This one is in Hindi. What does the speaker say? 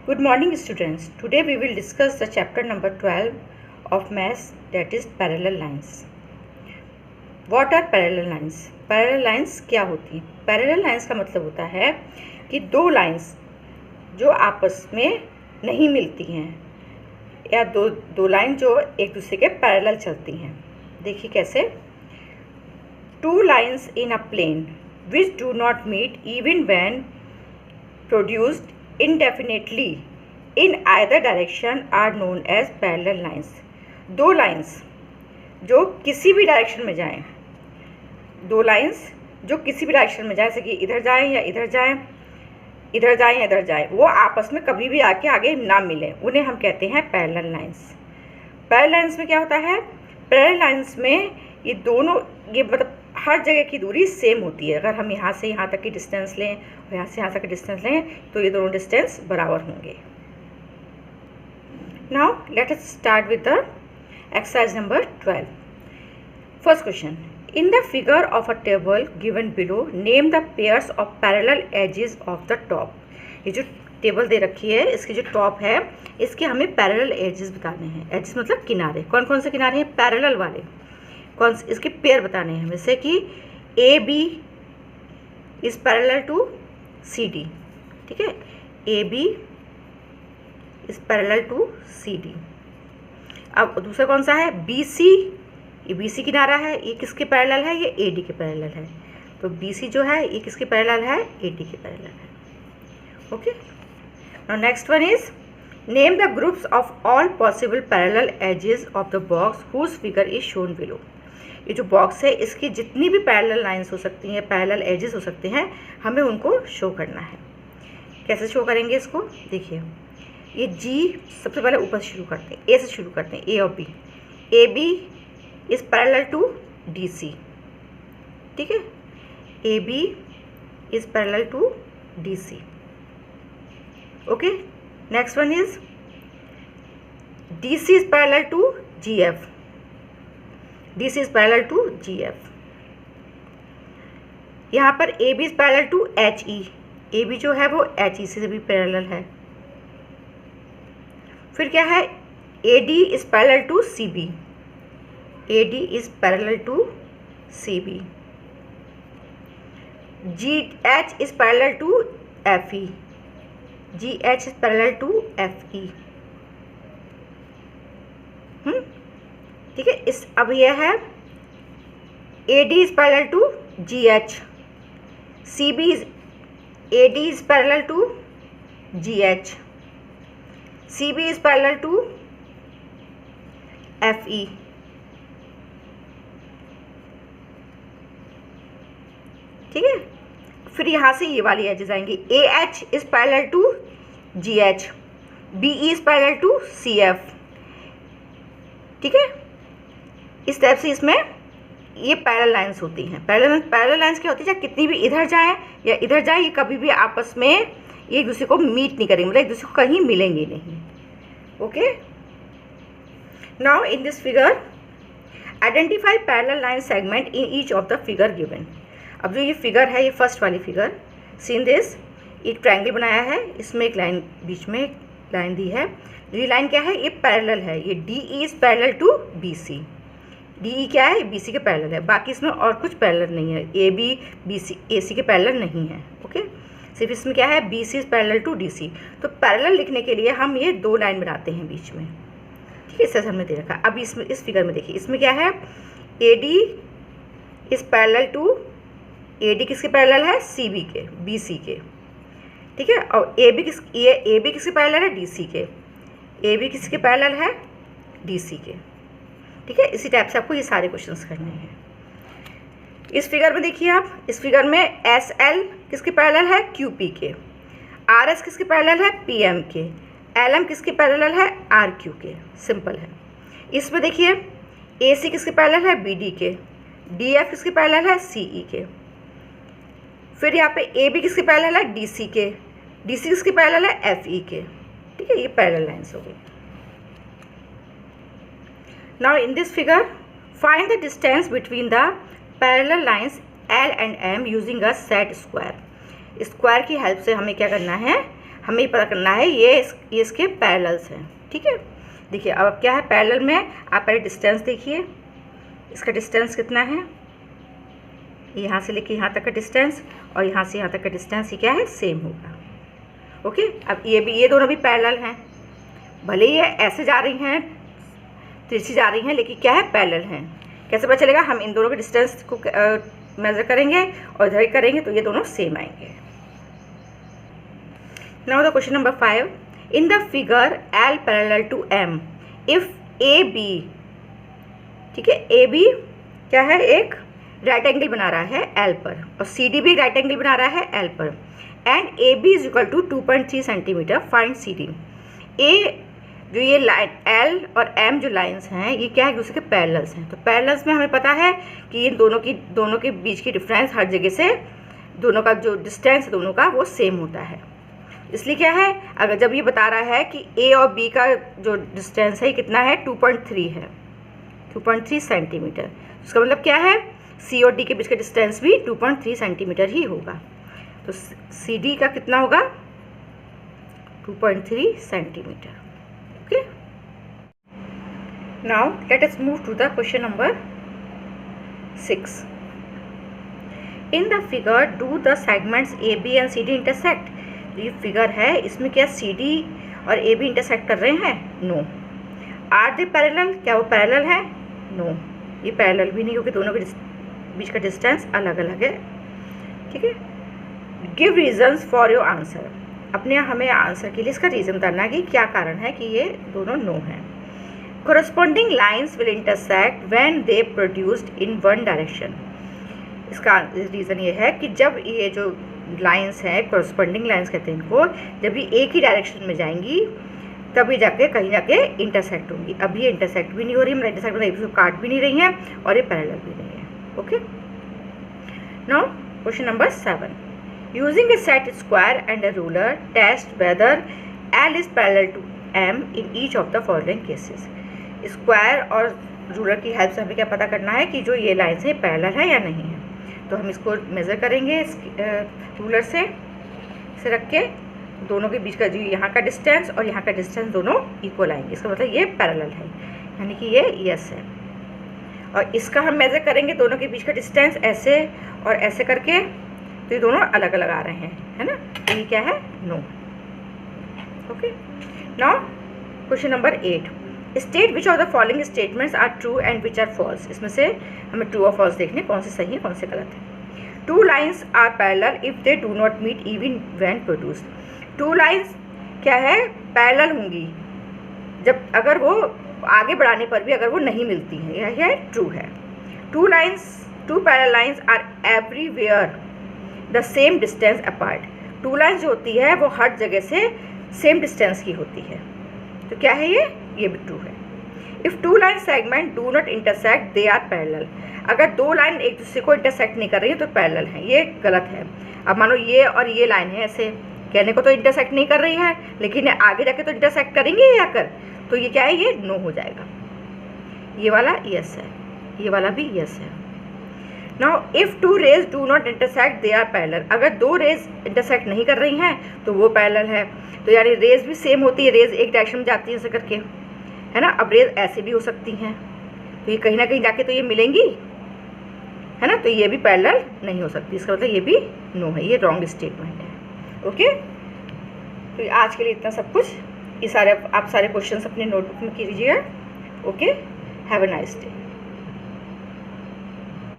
Good morning students. Today we will discuss the chapter number 12 of maths, that is parallel lines. What are parallel lines? Parallel lines क्या होती हैं? Parallel lines का मतलब होता है कि दो लाइंस जो आपस में नहीं मिलती हैं या दो लाइन जो एक दूसरे के पैरेलल चलती हैं. देखिए कैसे. Two lines in a plane which do not meet even when produced indefinitely in either direction are known as parallel lines. दो लाइंस जो किसी भी डायरेक्शन में जाएं, दो लाइंस जो किसी भी डायरेक्शन में जाएं, जैसे कि इधर जाएं या इधर जाएं, इधर जाएं या इधर जाएं, वो आपस में कभी भी आके आगे ना मिलें, उन्हें हम कहते हैं पैरेलल लाइंस. पैरेलल लाइंस में क्या होता है? पैरेलल लाइंस में ये दोनों मतलब हर जगह की दूरी सेम होती है. अगर हम यहाँ से यहाँ तक की डिस्टेंस लें और यहाँ से यहाँ तक की डिस्टेंस लें तो ये दोनों डिस्टेंस बराबर होंगे. Now let us start with the exercise number 12. First question. In the figure of a table given below name the pairs of parallel edges of the top. ये जो टेबल दे रखी है, इसकी जो टॉप है, इसके हमें पैरेलल एजेस बताने हैं. एजेस मतलब किनारे. कौन कौन से किनारे हैं? पैरेलल वाले. कौन से इसके पेयर बताने हैं? जैसे कि A B is parallel to C D. ठीक है, A B is parallel to C D. अब दूसरा कौन सा है? B C. ये बी सी किनारा है, ये किसके पैरेलल है? ये ए डी के पैरेलल है. तो बी सी जो है ये किसके पैरेलल है? ए डी के पैरेलल है. Okay. Now next one is name the groups of all possible parallel edges of the box whose figure is shown below. ये जो बॉक्स है इसकी जितनी भी पैरेलल लाइंस हो सकती हैं, पैरेलल एजेस हो सकते हैं, हमें उनको शो करना है. कैसे शो करेंगे इसको? देखिए, ये जी सबसे पहले ऊपर शुरू करते हैं, ए से शुरू करते हैं, ए और बी. A B is parallel to D C. ठीक है, A B is parallel to D C. Okay. Next one is D C is parallel to G F. D C is parallel to G F. यहाँ पर A B is parallel to H E. A B जो है वो एच ई से भी पैरेलल है. फिर क्या है? A D is parallel to C B. A D is parallel to C B. G H is parallel to F E. G H is parallel to F E. ठीक है. इस अब यह है A D is parallel to G H. C B is A D is parallel to G H. C B is parallel to F E. ठीक है. फिर यहाँ से ये वाली एजेस आएंगी. A H is parallel to G H. B E is parallel to C F. ठीक है. इस टाइप से इसमें ये पैरेलल लाइंस होती हैं. पैरेलल लाइंस क्या होती है? चाहे कितनी भी इधर जाए या इधर जाए, ये कभी भी आपस में एक दूसरे को मीट नहीं करेंगे, मतलब एक दूसरे को कहीं मिलेंगे नहीं. Okay. Now in this figure identify parallel line segment in each of the figure given. अब जो ये फिगर है, ये फर्स्ट वाली फिगर, सीन दिस, एक ट्रायंगल बनाया है, इसमें एक लाइन, बीच में एक लाइन दी है. ये लाइन क्या है? ये पैरेलल है. ये D E is parallel to B C. D E क्या है? बी सी के पैरेलल है. बाकी इसमें और कुछ पैरेलल नहीं है. ए बी बी सी ए सी के पैरेलल नहीं है. ओके. सिर्फ इसमें क्या है? B C is parallel to D C. तो पैरेलल लिखने के लिए हम ये दो लाइन बनाते हैं बीच में. ठीक है, इस तरह हमने दे रखा. अब इसमें इस फिगर में देखिए, इसमें क्या है? A D is parallel to, A D किसके पैरेलल है? सी बी के, बी सी के. ठीक है. और ए बी किसके पैरेलल है? डी सी के. ए बी किसके पैरेलल है? डी सी के. ठीक है. इसी टाइप से आपको ये सारे क्वेश्चंस करने हैं. इस फिगर में देखिए आप, इस फिगर में एस एल किसके पैरेलल है? क्यू पी के. आर एस किसके पैरेलल है? पी एम के. एल एम किसके पैरेलल है? आर क्यू के. सिंपल है. इसमें देखिए ए सी किसके पैरेलल है? बी डी के. डी एफ किसके पैरेलल है? सी ई के. फिर यहाँ पे ए बी किसके पैरेलल है? डी सी के. डी सी किसके पैरेलल है? एफ ई के. ठीक है, ये पैरेलल लाइंस हो गई. Now in this figure find the distance between the parallel lines L and am using a set square. Square की हेल्प से हमें क्या करना है? हमें ये पता करना है ये इसके पैरेलल्स हैं। ठीक है, देखिए अब क्या है पैरेलल में, आप पहले डिस्टेंस देखिए, इसका डिस्टेंस कितना है, यहाँ से लेके यहाँ तक का डिस्टेंस और यहाँ से यहाँ तक का डिस्टेंस, ये क्या है सेम होगा। ओके, अब ये दोनों भी पैरेलल हैं, भले ही ये ऐसे जा रही हैं, तिरछी जा रही हैं, लेकिन क्या है पैरेलल हैं। कैसे पता चलेगा, हम इन दोनों के डिस्टेंस को मेजर करेंगे और इधर करेंगे तो ये दोनों सेम आएंगे। Now the question number 5, in the figure L parallel to M if AB, ठीक है, AB क्या है, एक राइट एंगल बना रहा है L पर और CD भी राइट एंगल बना रहा है L पर, and AB is equal to 2.3 centimetre, find CD। A जो ये लाइन L और M जो लाइंस हैं ये क्या है, दूसरे के पैरेलल्स हैं। तो पैरेलल्स में हमें पता है कि इन दोनों के बीच की डिफरेंस हर जगह से, दोनों का जो डिस्टेंस है दोनों का वो सेम होता है। इसलिए क्या है, अगर जब ये बता रहा है कि A और B का जो डिस्टेंस है ये कितना है, 2.3 है, 2.3 सेंटीमीटर, उसका मतलब क्या है, C और D के बीच का डिस्टेंस भी 2.3 सेंटीमीटर ही होगा। तो CD का कितना होगा, 2.3 centimetre. Okay, now let us move to the question number 6। In the figure do the segments AB and CD intersect. ये फिगर है, इसमें क्या CD और AB इंटरसेक्ट कर रहे हैं, नो। आर दे पैरेलल, क्या वो पैरेलल है, नो, ये पैरेलल भी नहीं, क्योंकि दोनों के बीच का डिस्टेंस अलग अलग है। ठीक है, give reasons for your answer, अपने हमें आंसर के लिए इसका रीज़न बताना है कि क्या कारण है कि ये दोनों नो हैं। Corresponding lines will intersect when they produced in one direction. इसका रीज़न ये है कि जब ये जो लाइन्स हैं, कोरस्पॉन्डिंग लाइन्स कहते हैं इनको, जब ये एक ही डायरेक्शन में जाएंगी तभी जाके कहीं जाके इंटरसेक्ट होंगी। अभी ये इंटरसेक्ट भी नहीं हो रही, मतलब इंटरसेक्ट मतलब इसको काट भी नहीं रही हैं और ये पैरेलल भी नहीं है। Okay, now question number 7, using a set square and a ruler, test whether L is parallel to M in each of the following cases। Square और रूलर की हेल्प से हमें क्या पता करना है कि जो ये लाइन्स हैं पैरेलल है या नहीं है। तो हम इसको मेज़र करेंगे रूलर से रख के, दोनों के बीच का जो यहाँ का डिस्टेंस और यहाँ का डिस्टेंस दोनों इक्वल आएंगे, इसका मतलब ये पैरेलल है, यानी कि ये यस है। और इसका हम मेज़र करेंगे दोनों के बीच का डिस्टेंस ऐसे और ऐसे करके, तो ये दोनों अलग अलग आ रहे हैं, है ना, तो ये क्या है, no. Okay, now question number 8, state which of the following statements are true and which are false. इसमें से हमें ट्रू और फॉल्स देखने, कौन से सही है कौन से गलत है। Two lines are parallel if they do not meet even when produced. Two lines क्या है, पैरेलल होंगी जब, अगर वो आगे बढ़ाने पर भी अगर वो नहीं मिलती हैं, यह है ट्रू है। Two parallel lines are everywhere the same distance apart. Two lines जो होती है वो हर जगह से सेम डिस्टेंस की होती है, तो क्या है ये भी ट्रू है। If two line segment do not intersect they are parallel. अगर दो लाइन एक दूसरे को इंटरसेक्ट नहीं कर रही है तो पैरेलल है, ये गलत है। अब मानो ये और ये लाइन है, ऐसे कहने को तो इंटरसेक्ट नहीं कर रही है, लेकिन आगे जाके तो इंटरसेक्ट करेंगे या कर, तो ये क्या है, ये नो हो जाएगा। ये वाला यस है, ये वाला भी यस है। Now if two rays do not intersect they are parallel. अगर दो रेज इंटरसेक्ट नहीं कर रही हैं तो वो पैरेलल है, तो यानी रेज भी सेम होती है, रेज एक डायरेक्शन में जाती है ऐसे करके, है ना। अब रेज ऐसे भी हो सकती हैं, तो ये कहीं ना कहीं जाके तो ये मिलेंगी, है ना, तो ये भी पैरेलल नहीं हो सकती, इसका मतलब ये भी नो है, ये रॉन्ग स्टेटमेंट है। ओके, तो आज के लिए इतना सब कुछ, ये सारे आप सारे क्वेश्चंस अपने नोटबुक में कीजिएगा। Okay, have a nice day.